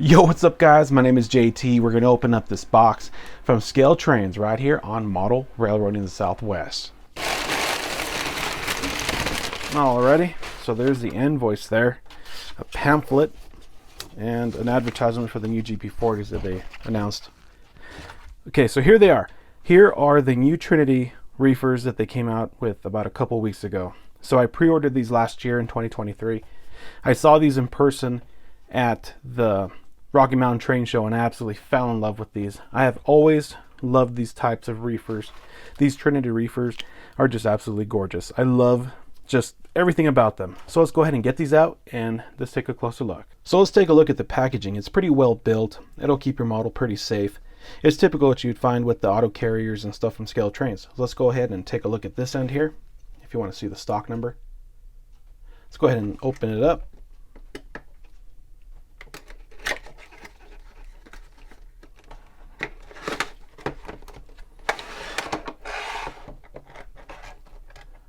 Yo, what's up guys? My name is JT. We're going to open up this box from ScaleTrains right here on Model Railroading the Southwest. Alrighty, so there's the invoice there, a pamphlet, and an advertisement for the new GP40s that they announced. Okay, so here they are. Here are the new Trinity Reefers that they came out with about a couple weeks ago. So I pre-ordered these last year in 2023. I saw these in person at the Rocky Mountain Train Show and I absolutely fell in love with these. I have always loved these types of reefers. These Trinity reefers are just absolutely gorgeous. I love just everything about them. So let's go ahead and get these out and let's take a closer look. So let's take a look at the packaging. It's pretty well built. It'll keep your model pretty safe. It's typical what you'd find with the auto carriers and stuff from ScaleTrains. So let's go ahead and take a look at this end here. If you want to see the stock number, let's go ahead and open it up.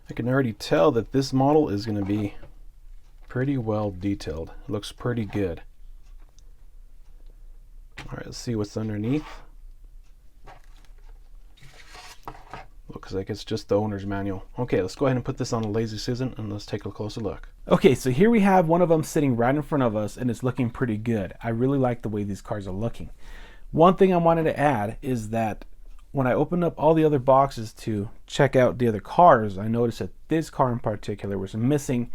I can already tell that this model is going to be pretty well detailed. It looks pretty good. Alright, let's see what's underneath. Looks like it's just the owner's manual. Okay, let's go ahead and put this on a lazy Susan and let's take a closer look. Okay, so here we have one of them sitting right in front of us and it's looking pretty good. I really like the way these cars are looking. One thing I wanted to add is that when I opened up all the other boxes to check out the other cars, I noticed that this car in particular was missing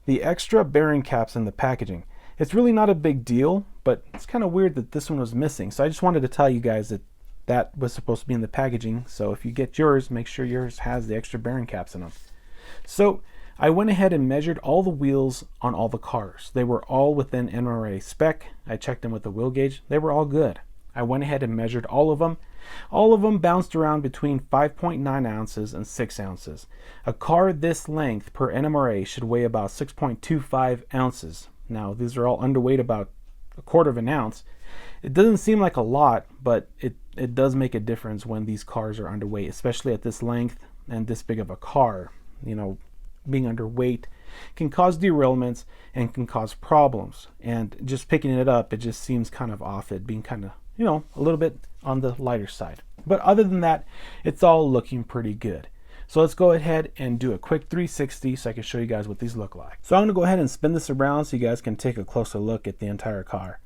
the extra bearing caps in the packaging. It's really not a big deal, but it's kind of weird that this one was missing. So I just wanted to tell you guys that that was supposed to be in the packaging. So if you get yours, make sure yours has the extra bearing caps in them. So I went ahead and measured all the wheels on all the cars. They were all within NRA spec. I checked them with the wheel gauge. They were all good. I went ahead and measured all of them. All of them bounced around between 5.9 ounces and 6 ounces. A car this length per NMRA should weigh about 6.25 ounces. Now, these are all underweight about a quarter of an ounce. It doesn't seem like a lot, but it does make a difference when these cars are underweight, especially at this length and this big of a car. You know, being underweight can cause derailments and can cause problems. And just picking it up, it just seems kind of off, it being kind of, you know, a little bit on the lighter side. But other than that, it's all looking pretty good. So let's go ahead and do a quick 360 so I can show you guys what these look like. So I'm going to go ahead and spin this around so you guys can take a closer look at the entire car.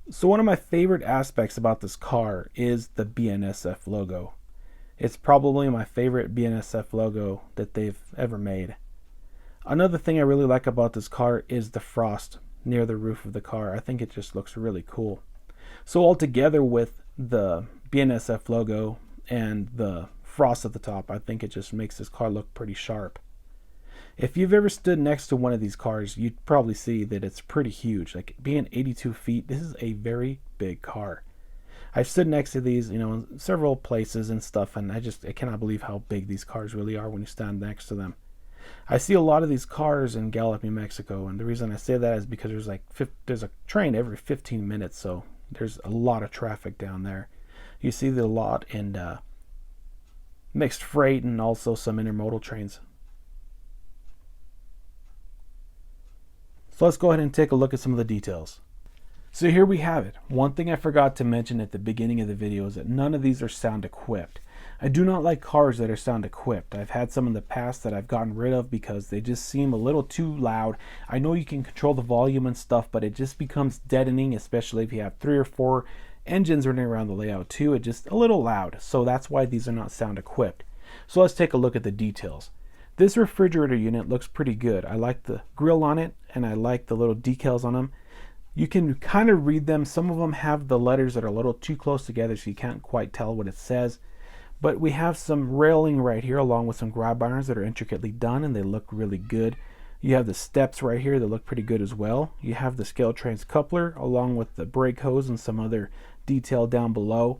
So one of my favorite aspects about this car is the BNSF logo. It's probably my favorite BNSF logo that they've ever made. Another thing I really like about this car is the frost near the roof of the car. I think it just looks really cool. So altogether with the BNSF logo and the frost at the top, I think it just makes this car look pretty sharp. If you've ever stood next to one of these cars, you'd probably see that it's pretty huge. Like being 82 feet, this is a very big car. I've stood next to these, you know, in several places and stuff, and I cannot believe how big these cars really are when you stand next to them. I see a lot of these cars in Gallup, New Mexico, and the reason I say that is because there's a train every 15 minutes, so there's a lot of traffic down there. You see the lot in mixed freight and also some intermodal trains. So let's go ahead and take a look at some of the details. So here we have it. One thing I forgot to mention at the beginning of the video is that none of these are sound equipped. I do not like cars that are sound equipped. I've had some in the past that I've gotten rid of because they just seem a little too loud. I know you can control the volume and stuff, but it just becomes deadening, especially if you have 3 or 4 engines running around the layout too. It's just a little loud. So that's why these are not sound equipped. So let's take a look at the details. This refrigerator unit looks pretty good. I like the grill on it and I like the little decals on them. You can kind of read them. Some of them have the letters that are a little too close together so you can't quite tell what it says. But we have some railing right here along with some grab irons that are intricately done and they look really good. You have the steps right here that look pretty good as well. You have the ScaleTrains coupler along with the brake hose and some other detail down below.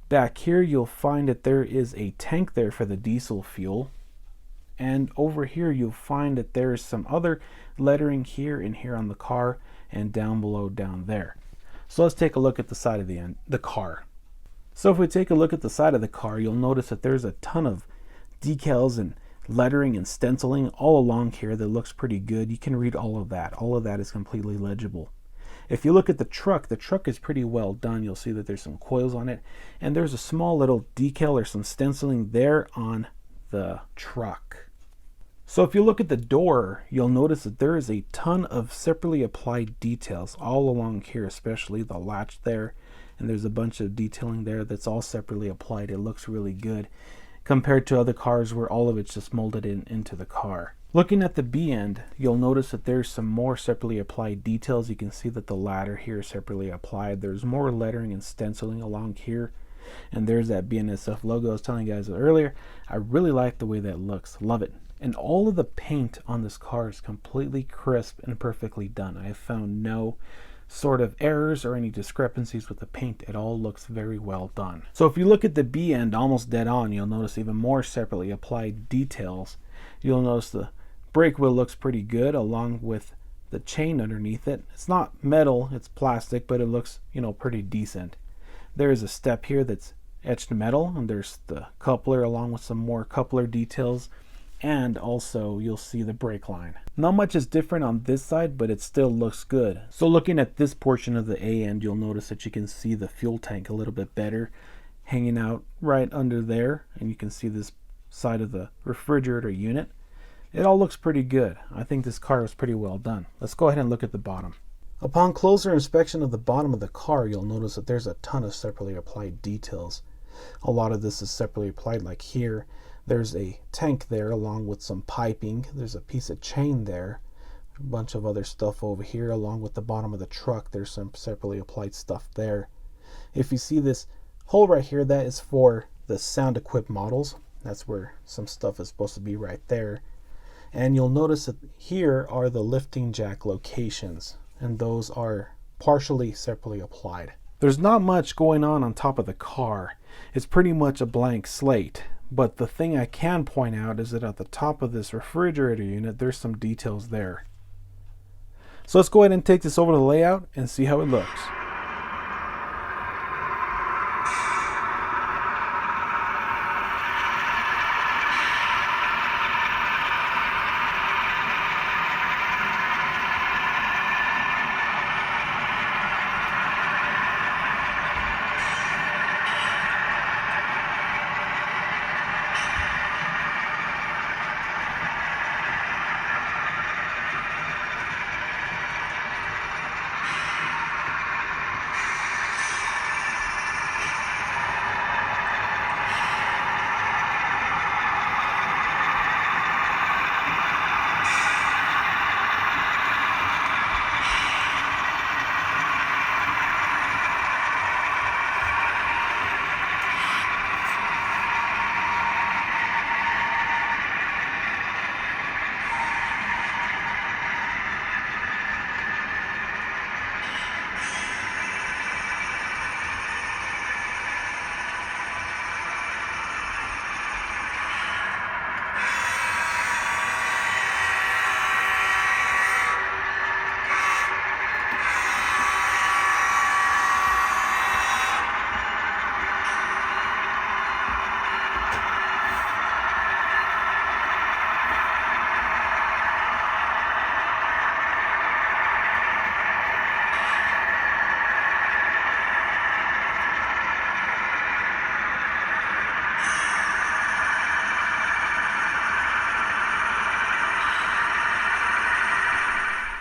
Back here you'll find that there is a tank there for the diesel fuel. And over here you'll find that there is some other lettering here and here on the car and down below down there. So let's take a look at the side of the car. So if we take a look at the side of the car, you'll notice that there's a ton of decals and lettering and stenciling all along here that looks pretty good. You can read all of that. All of that is completely legible. If you look at the truck is pretty well done. You'll see that there's some coils on it, and there's a small little decal or some stenciling there on the truck. So if you look at the door, you'll notice that there is a ton of separately applied details all along here, especially the latch there, and there's a bunch of detailing there that's all separately applied. It looks really good compared to other cars where all of it's just molded into the car. Looking at the B end, you'll notice that there's some more separately applied details. You can see that the ladder here is separately applied. There's more lettering and stenciling along here, and there's that BNSF logo I was telling you guys earlier. I really like the way that looks. Love it. And all of the paint on this car is completely crisp and perfectly done. I have found no sort of errors or any discrepancies with the paint. It all looks very well done. So if you look at the B end almost dead on, you'll notice even more separately applied details. You'll notice the brake wheel looks pretty good along with the chain underneath it. It's not metal, it's plastic, but it looks, pretty decent. There is a step here that's etched metal, and there's the coupler along with some more coupler details. And also you'll see the brake line. Not much is different on this side, but it still looks good. So looking at this portion of the A end, you'll notice that you can see the fuel tank a little bit better hanging out right under there, and you can see this side of the refrigerator unit. It all looks pretty good. I think this car was pretty well done. Let's go ahead and look at the bottom. Upon closer inspection of the bottom of the car, you'll notice that there's a ton of separately applied details. A lot of this is separately applied, like here. There's a tank there along with some piping. There's a piece of chain there. A bunch of other stuff over here along with the bottom of the truck. There's some separately applied stuff there. If you see this hole right here, that is for the sound equipped models. That's where some stuff is supposed to be right there. And you'll notice that here are the lifting jack locations, and those are partially separately applied. There's not much going on top of the car. It's pretty much a blank slate. But the thing I can point out is that at the top of this refrigerator unit, there's some details there. So let's go ahead and take this over to the layout and see how it looks.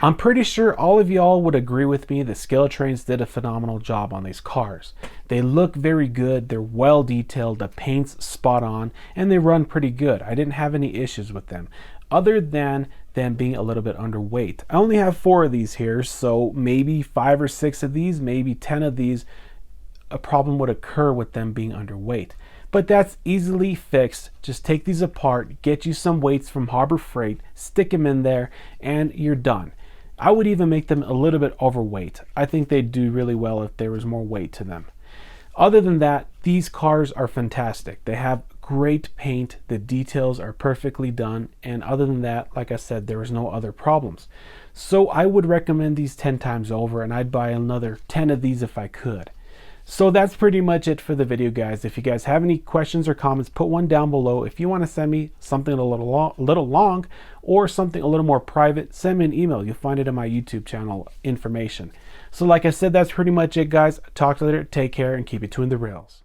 I'm pretty sure all of y'all would agree with me that ScaleTrains did a phenomenal job on these cars. They look very good, they're well detailed, the paint's spot on, and they run pretty good. I didn't have any issues with them, other than them being a little bit underweight. I only have 4 of these here, so maybe 5 or 6 of these, maybe 10 of these, a problem would occur with them being underweight. But that's easily fixed. Just take these apart, get you some weights from Harbor Freight, stick them in there, and you're done. I would even make them a little bit overweight. I think they'd do really well if there was more weight to them. Other than that, these cars are fantastic. They have great paint, the details are perfectly done, and other than that, like I said, there was no other problems. So I would recommend these 10 times over, and I'd buy another 10 of these if I could. So that's pretty much it for the video, guys. If you guys have any questions or comments, put one down below. If you want to send me something a little long or something a little more private, send me an email. You'll find it in my YouTube channel information. So like I said, that's pretty much it, guys. Talk to you later. Take care and keep it between the rails.